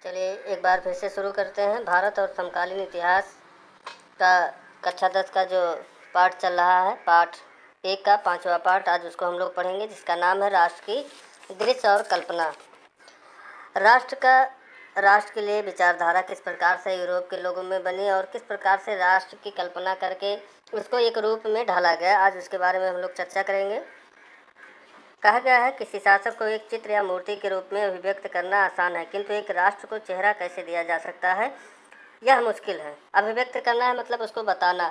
चलिए एक बार फिर से शुरू करते हैं। भारत और समकालीन इतिहास का कक्षा 10 का जो पाठ चल रहा है, पाठ 1 का 5वां पाठ आज उसको हम लोग पढ़ेंगे, जिसका नाम है राष्ट्र की दृश्य और कल्पना। राष्ट्र के लिए विचारधारा किस प्रकार से यूरोप के लोगों में बनी और किस प्रकार से राष्ट्र की कल्पना करके उसको एक रूप में ढाला गया, आज उसके बारे में हम लोग चर्चा करेंगे। कहा गया है किसी शासक को एक चित्र या मूर्ति के रूप में अभिव्यक्त करना आसान है, किंतु एक राष्ट्र को चेहरा कैसे दिया जा सकता है यह मुश्किल है। अभिव्यक्त करना है मतलब उसको बताना।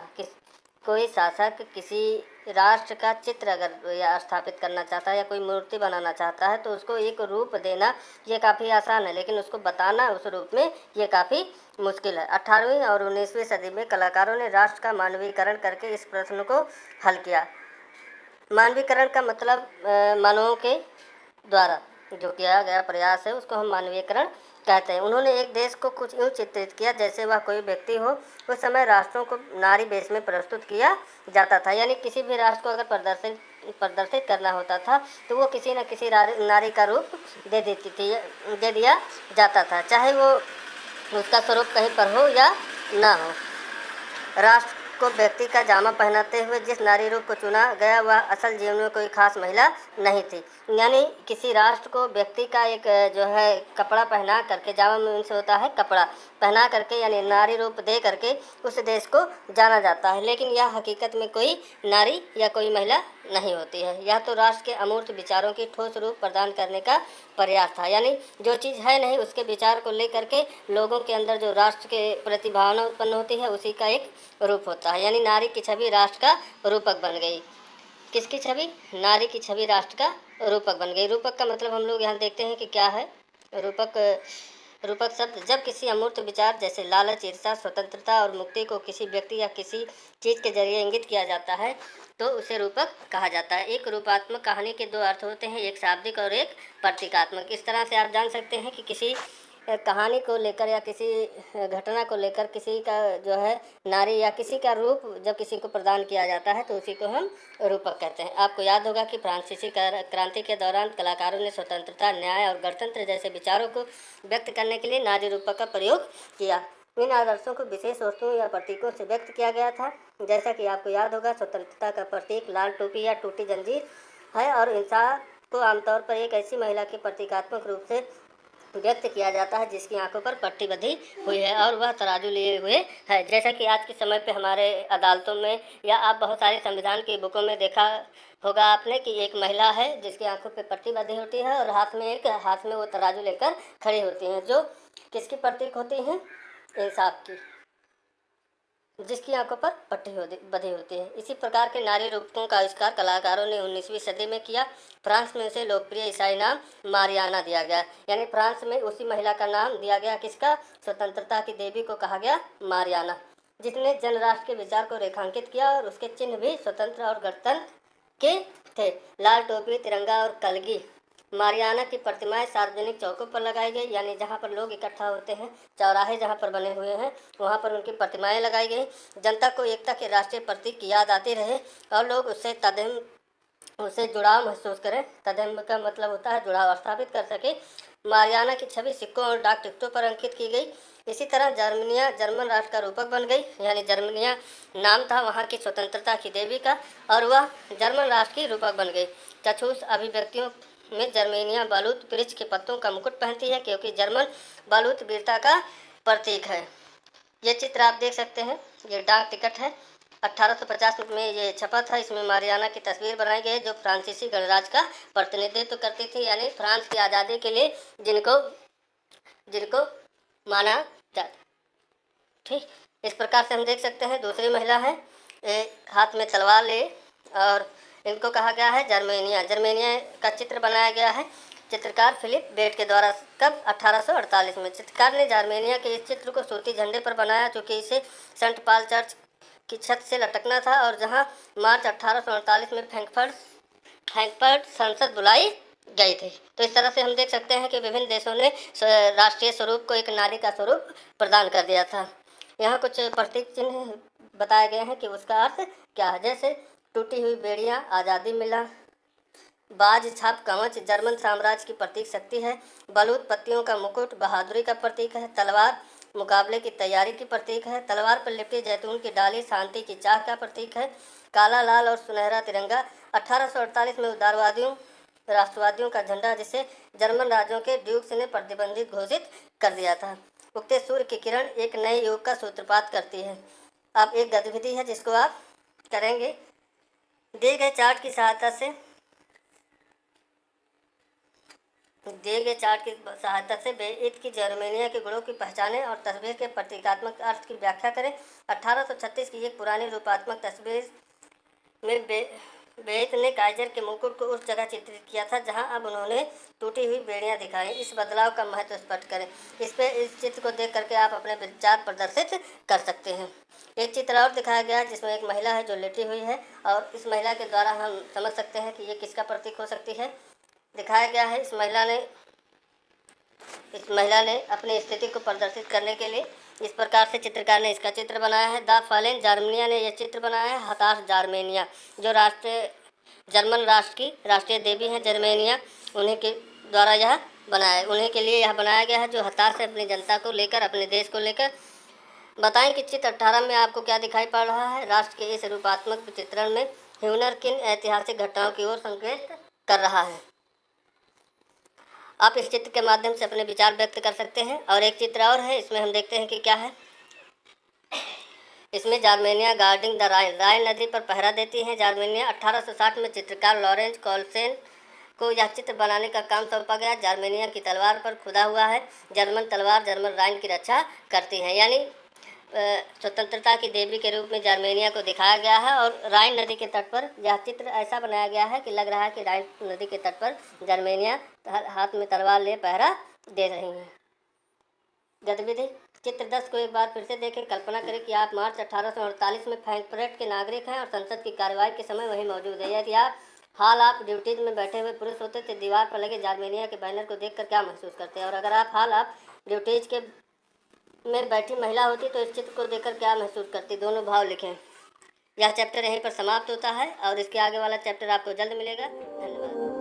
कोई शासक किसी राष्ट्र का चित्र अगर या स्थापित करना चाहता है या कोई मूर्ति बनाना चाहता है तो उसको एक रूप देना ये काफ़ी आसान है, लेकिन उसको बताना उस रूप में ये काफ़ी मुश्किल है। 18वीं और 19वीं सदी में कलाकारों ने राष्ट्र का मानवीकरण करके इस प्रश्न को हल किया। मानवीकरण का मतलब मानवों के द्वारा जो किया गया प्रयास है उसको हम मानवीकरण कहते हैं। उन्होंने एक देश को कुछ यूँ चित्रित किया जैसे वह कोई व्यक्ति हो। उस समय राष्ट्रों को नारी वेश में प्रस्तुत किया जाता था, यानी किसी भी राष्ट्र को अगर प्रदर्शित करना होता था तो वो किसी न किसी नारी का रूप दे दिया जाता था, चाहे वो उसका स्वरूप कहीं पर हो या ना हो। राष्ट्र को व्यक्ति का जामा पहनाते हुए जिस नारी रूप को चुना गया वह असल जीवन में कोई खास महिला नहीं थी, यानी किसी राष्ट्र को व्यक्ति का एक जो है कपड़ा पहना करके, जामा में से होता है कपड़ा पहना करके यानी नारी रूप दे करके उस देश को जाना जाता है, लेकिन यह हकीकत में कोई नारी या कोई महिला नहीं होती है। यह तो राष्ट्र के अमूर्त विचारों की ठोस रूप प्रदान करने का प्रयास था, यानी जो चीज़ है नहीं उसके विचार को लेकर के लोगों के अंदर जो राष्ट्र के प्रति भावना उत्पन्न होती है उसी का एक रूप होता है। यानी नारी की छवि राष्ट्र का रूपक बन गई। किसकी छवि? नारी की छवि राष्ट्र का रूपक बन गई। रूपक का मतलब हम लोग यहाँ देखते हैं कि क्या है। रूपक शब्द जब किसी अमूर्त विचार जैसे लालच, ईर्ष्या, स्वतंत्रता और मुक्ति को किसी व्यक्ति या किसी चीज़ के जरिए इंगित किया जाता है तो उसे रूपक कहा जाता है। एक रूपात्मक कहानी के दो अर्थ होते हैं, एक शाब्दिक और एक प्रतीकात्मक। इस तरह से आप जान सकते हैं कि किसी कहानी को लेकर या किसी घटना को लेकर किसी का जो है नारी या किसी का रूप जब किसी को प्रदान किया जाता है तो उसी को हम रूपक कहते हैं। आपको याद होगा कि फ्रांसीसी क्रांति के दौरान कलाकारों ने स्वतंत्रता, न्याय और गणतंत्र जैसे विचारों को व्यक्त करने के लिए नारी रूपक का प्रयोग किया। इन आदर्शों को विशेष वस्तुओं या प्रतीकों से व्यक्त किया गया था। जैसा कि आपको याद होगा, स्वतंत्रता का प्रतीक लाल टोपी या टूटी जंजीर है और इंसान को आमतौर पर एक ऐसी महिला के प्रतीकात्मक रूप से व्यक्त किया जाता है जिसकी आंखों पर पट्टी बंधी हुई है और वह तराजू लिए हुए है। जैसा कि आज के समय पे हमारे अदालतों में या आप बहुत सारे संविधान की बुकों में देखा होगा आपने कि एक महिला है जिसकी आंखों पे पट्टी बंधी होती है और हाथ में वो तराजू लेकर खड़ी होती हैं, जो किसकी प्रतीक होती हैं? इंसाफ की, जिसकी आंखों पर पट्टी बंधी होती है। इसी प्रकार के नारी रूपों का आविष्कार कलाकारों ने 19वीं सदी में किया। फ्रांस में उसे लोकप्रिय ईसाई नाम मारियाना दिया गया, यानी फ्रांस में उसी महिला का नाम दिया गया। किसका? स्वतंत्रता की देवी को कहा गया मारियाना, जिसने जन राष्ट्र के विचार को रेखांकित किया और उसके चिन्ह भी स्वतंत्र और गणतंत्र के थे। लाल टोपी, तिरंगा और कलगी। मारियाना की प्रतिमाएं सार्वजनिक चौकों पर लगाई गई, यानी जहां पर लोग इकट्ठा होते हैं, चौराहे जहां पर बने हुए हैं वहां पर उनकी प्रतिमाएं लगाई गई। जनता को एकता के राष्ट्रीय प्रतीक की याद आती रहे और लोग उससे जुड़ाव महसूस करें। तदम का मतलब होता है जुड़ाव स्थापित कर सके। मारियाना की छवि सिक्कों और डाक टिकटों पर अंकित की गई। इसी तरह जर्मन राष्ट्र का रूपक बन गई, यानी जर्मनिया नाम था वहाँ की स्वतंत्रता की देवी का और वह जर्मन राष्ट्र की रूपक बन गई। चाक्षुष अभिव्यक्तियों में जर्मेनिया बालूत वृक्ष के पत्तों का मुकुट पहनती है क्योंकि जर्मन बालूत वीरता का प्रतीक है। ये चित्र आप देख सकते हैं, ये डाक टिकट है। 1850 में ये छपा था। इसमें मारियाना की तस्वीर बनाई गई जो फ्रांसीसी गणराज्य का प्रतिनिधित्व करती थी, यानी फ्रांस की आज़ादी के लिए जिनको माना जाता। ठीक इस प्रकार से हम देख सकते हैं। दूसरी महिला है, हाथ में तलवार ले और इनको कहा गया है जर्मेनिया का चित्र बनाया गया है चित्रकार फिलिप बेट के द्वारा। कब? 1848 में। चित्रकार ने जर्मेनिया के इस चित्र को सूती झंडे पर बनाया क्योंकि इसे सेंट पॉल चर्च की छत से लटकना था और जहां मार्च 1848 में फ्रैंकफर्ट संसद बुलाई गई थी। तो इस तरह से हम देख सकते हैं कि विभिन्न देशों ने राष्ट्रीय स्वरूप को एक नारी का स्वरूप प्रदान कर दिया था। यहाँ कुछ प्रतीक चिन्ह बताए गए हैं कि उसका अर्थ क्या है। जैसे टूटी हुई बेड़ियाँ, आज़ादी मिला, बाज छाप कवच जर्मन साम्राज्य की प्रतीक शक्ति है। बलूत पत्तियों का मुकुट बहादुरी का प्रतीक है। तलवार मुकाबले की तैयारी की प्रतीक है। तलवार पर लिपटी जैतून की डाली शांति की चाह का प्रतीक है। काला, लाल और सुनहरा तिरंगा 1848 में उदारवादियों राष्ट्रवादियों का झंडा, जिसे जर्मन राज्यों के ड्यूक्स ने प्रतिबंधित घोषित कर दिया था। उगते सूर्य की किरण एक नए युग का सूत्रपात करती है। अब एक गतिविधि है जिसको आप करेंगे। दिए गए चार्ट की सहायता से बेईद की जर्मेनिया के गुणों की पहचानें और तस्वीर के प्रतीकात्मक अर्थ की व्याख्या करें। 1836 की एक पुरानी रूपात्मक तस्वीर में बेईद ने काइजर के मुकुट को उस जगह चित्रित किया था जहां अब उन्होंने टूटी हुई बेड़ियां दिखाई। इस बदलाव का महत्व स्पष्ट करें। इस चित्र को देख करके आप अपने विचार प्रदर्शित कर सकते हैं। एक चित्र और दिखाया गया है जिसमें एक महिला है जो लेटी हुई है, और इस महिला के द्वारा हम समझ सकते हैं कि ये किसका प्रतीक हो सकती है। दिखाया गया है इस महिला ने अपनी स्थिति को प्रदर्शित करने के लिए इस प्रकार से चित्रकार ने इसका चित्र बनाया है। द फॉलेन जर्मनिया ने यह चित्र बनाया है। हताश जार्मेनिया, जो जर्मन राष्ट्र की राष्ट्रीय देवी है जर्मेनिया, उन्हीं के द्वारा यह बनाया, उन्हीं के लिए यह बनाया गया है, जो हताश है अपनी जनता को लेकर, अपने देश को लेकर। बताएं कि चित्र 18 में आपको क्या दिखाई पड़ रहा है। राष्ट्र के इस रूपात्मक चित्रण में ह्यूनर किन ऐतिहासिक घटनाओं की ओर संकेत कर रहा है। आप इस चित्र के माध्यम से अपने विचार व्यक्त कर सकते हैं। और एक चित्र और है, इसमें हम देखते हैं कि क्या है। इसमें जार्मेनिया गार्डिंग द राइन नदी पर पहरा देती है जार्मेनिया। 1860 में चित्रकार लॉरेंस कॉल्सेन को यह चित्र बनाने का काम सौंपा गया। जार्मेनिया की तलवार पर खुदा हुआ है जर्मन तलवार जर्मन राइन की रक्षा करती है, यानी स्वतंत्रता की देवी के रूप में जार्मेनिया को दिखाया गया है। और राइन नदी के तट पर यह चित्र ऐसा बनाया गया है कि लग रहा है कि राइन नदी के तट पर जार्मेनिया हाथ में तलवार लिए पहरा दे रही हैं। गतिविधि चित्र 10 को एक बार फिर से देखें। कल्पना करें कि आप मार्च 1848 में फ्रैंकफर्ट के नागरिक हैं और संसद की कार्यवाही के समय वहीं मौजूद है। यदि आप ड्यूटीज में बैठे हुए पुरुष होते तो दीवार पर लगे जार्मेनिया के बैनर को देखकर क्या महसूस करते हैं, और अगर आप ड्यूटीज के में बैठी महिला होती तो इस चित्र को देखकर क्या महसूस करती। दोनों भाव लिखें। यह चैप्टर यहीं पर समाप्त होता है और इसके आगे वाला चैप्टर आपको जल्द मिलेगा। धन्यवाद।